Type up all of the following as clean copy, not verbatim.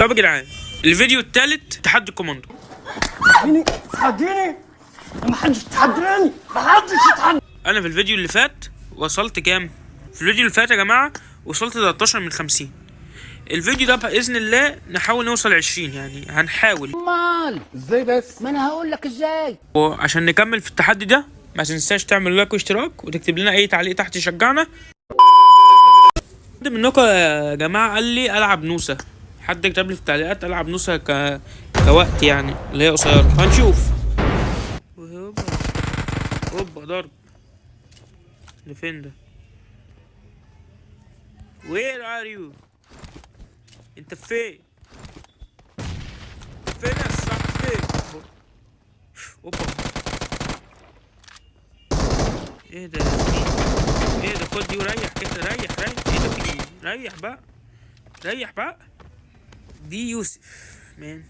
طب يا جدعان، الفيديو الثالث تحدي كوماندو. تحديني؟ ما حدش يتحداني، ما حدش يتحداني. انا في الفيديو اللي فات وصلت كام؟ في الفيديو اللي فات يا جماعه وصلت 13 من 50. الفيديو ده باذن الله نحاول نوصل 20، يعني هنحاول. امال ازاي بس؟ ما انا هقول لك ازاي. وعشان نكمل في التحدي ده ما تنساش تعمل لايك واشتراك وتكتب لنا اي تعليق تحت يشجعنا. حد منكم يا جماعه قال لي العب نوسه، حد كتب لي في التعليقات العب نوسه كوقت يعني اللي هي قصيره، هنشوف. هوبا هوبا ضرب. ده فين ده؟ Where are you؟ انت فين؟ فين يا صاحبي؟ اوبا ايه ده يا زميلي؟ ايه ده؟ خد دي وريح كده، ريح ايه ده في ايه؟ ريح بقى دي يوسف مان.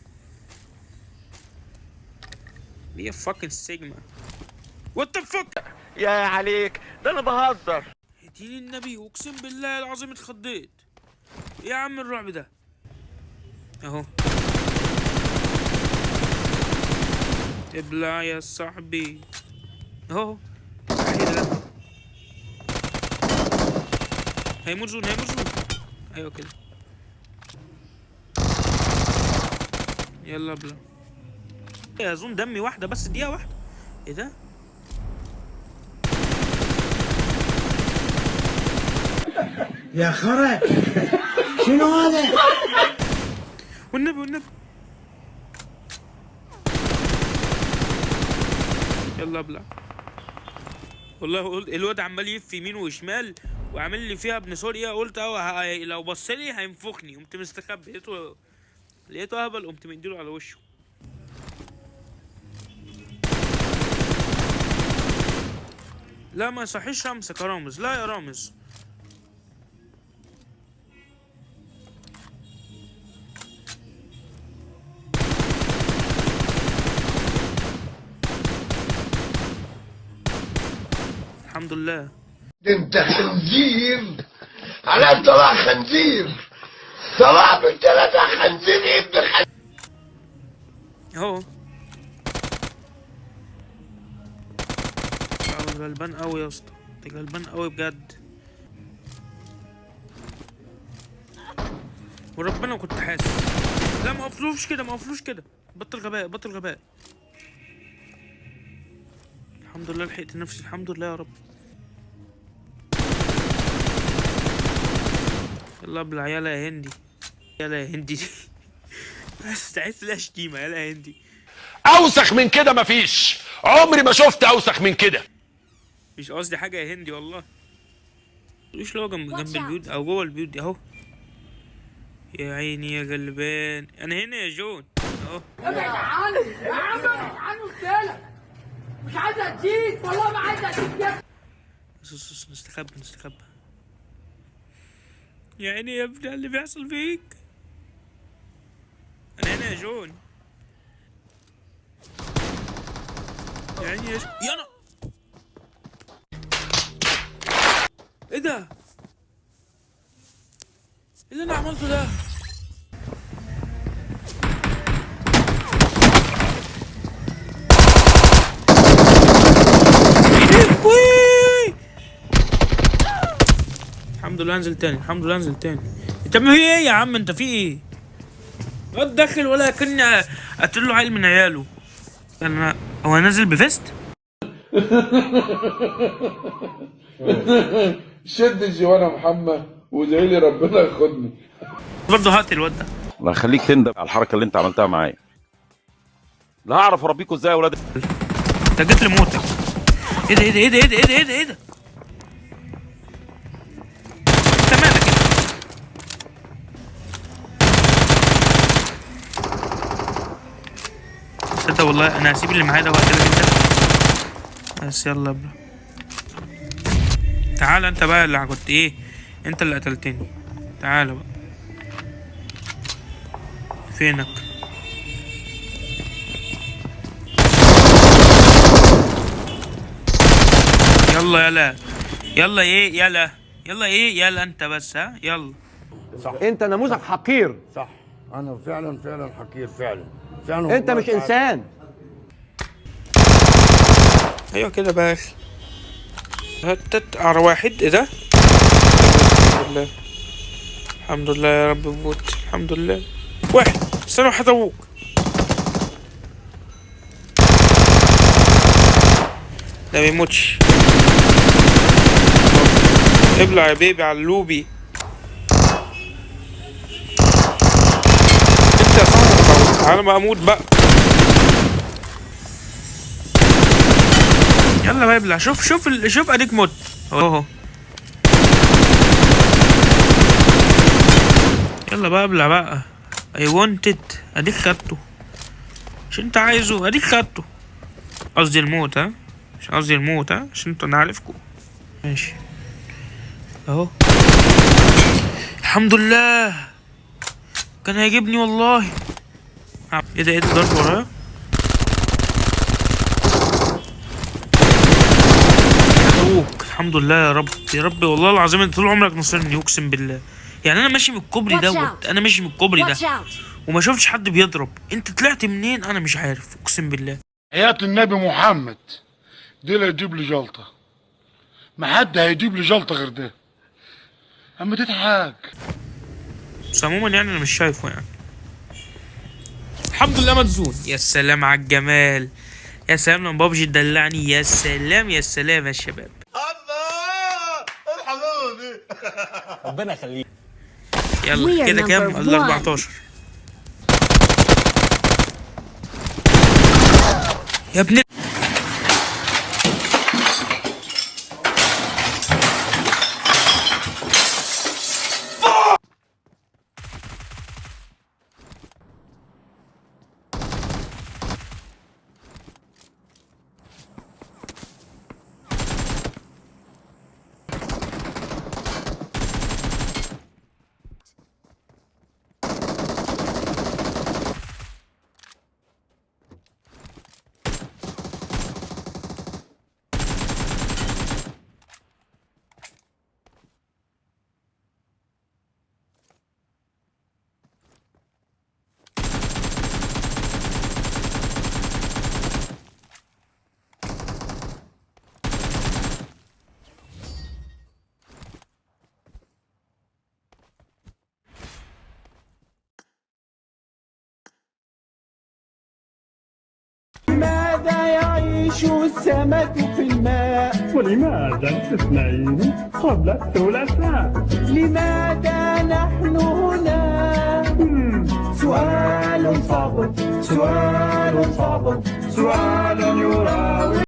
دي فاكن سيجما. وات ذا فاك يا عليك، ده انا بهزر. دين النبي اقسم بالله العظيم اتخضيت. ايه يا عم الرعب ده؟ اهو ابلع يا صاحبي اهو. ايه ده؟ هيموت زون. ايوه كده، يلا ابلع يا زون. دمي واحده بس، دقيقه واحده. ايه ده؟ يا خرا شنو هذا؟ والنبي يلا ابلع. والله الواد عمال يلف يمين وشمال وعامل لي فيها ابن سوريا. قلت لو بص لي هينفخني، قمت مستخبي. لقيته اهبل، قمت مديله على وشه. لا ما يصحيش امسك يا رامز، لا يا رامز. الحمد لله. انت خنزير، على طلع خنزير، طلع من 3 خنزير ابن خنزير اهو. غلبان قوي يا اسطى، انت غلبان قوي بجد. وربنا كنت حاسس. لا ما قفلوش كده. بطل غباء. الحمد لله لحقت نفسي، الحمد لله يا رب. يلا ابلع يلا يا هندي بس تحس لها شتيمه. يلا يا هندي. اوسخ من كده مفيش، عمري ما شفت اوسخ من كده. مش قصدي حاجه يا هندي والله. مش لو جنب البيوت او جوه البيوت دي اهو. يا عيني يا غلبان، انا هنا يا جون اهو. يا عم مش عايز اديك، والله ما عايز اديك يا نستخبى. يا عيني يا ابني اللي بيحصل فيك. انا هنا يا جون. يا عيني يا جون. يلا ايه ده؟ ايه اللي انا عملته ده؟ الحمد لله انزل تاني. انت في ايه يا عم؟ انت في ايه؟ واد داخل ولا كني قتل له عيل من عياله. هو نازل بفيست؟ شد الجوانه محمد وادعي لي ربنا ياخدني. برضه هقتل الواد ده. الله يخليك تندم على الحركه اللي انت عملتها معايا. لا هعرف اربيكوا ازاي يا ولاد. انت جيت لموتك. ايه ده؟ انت مالك كده؟ تصدق والله انا هسيب اللي معايا ده وهقتلك انت. بس يلا بقى. تعال انت بقى اللي كنت ايه؟ انت اللي قتلتني. تعال بقى. فينك؟ يلا ايه يلا انت بس. ها يلا. انت نموذج حقير. صح. انا فعلا حقير فعلا انت مش انسان. ايوه كده بقى. هتت على واحد. ايه ده؟ الحمد لله، الحمد لله يا رب بموت. الحمد لله. واحد استنى هتوك. ده ميموتش. ابلع يا بيبي على اللوبي. انت يا صاحبي على ما اموت بقى. يلا بقى ابلع. شوف اديك موت اهو. يلا بقى ابلع بقى. I wanted. اديك خدته. مش انت عايزه؟ اديك خدته. قصدي الموت ها، مش قصدي الموت ها، عشان انتوا انا عارفكوا. ماشي اهو. الحمد لله. كان هيجيبني والله. ايه ده ضرب ورايا. الحمد لله يا رب يا رب والله العظيم انت طول عمرك نصرني اقسم بالله. يعني انا ماشي من الكوبري دوت، انا ماشي من الكوبري ده وما شفتش حد بيضرب. انت طلعت منين؟ انا مش عارف اقسم بالله. حياة النبي محمد دي اللي يجيب لي جلطة، ما حد هيجيب لي جلطة غير ده. اما تضحك. بس عموما يعني انا مش شايفه يعني. الحمد لله مدزون. يا سلام على الجمال. يا سلام لما بابجي تدلعني. يا سلام يا سلام يا شباب. الله الحمام دي. ربنا يخليك. يلا كده كام؟ ال 14. يا ابن لماذا يعيش السمك في الماء؟ ولماذا الاثنين قبل الثلاثاء؟ لماذا نحن هنا؟ سؤال صعب، سؤال يراوي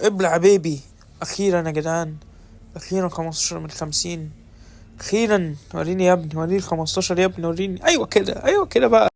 ابلع بيبي. اخيرا يا جدعان، اخيرا 15 من 50. اخيرا وريني يا ابني، وريني 15 يا ابني، وريني. ايوه كده، ايوه كده بقى.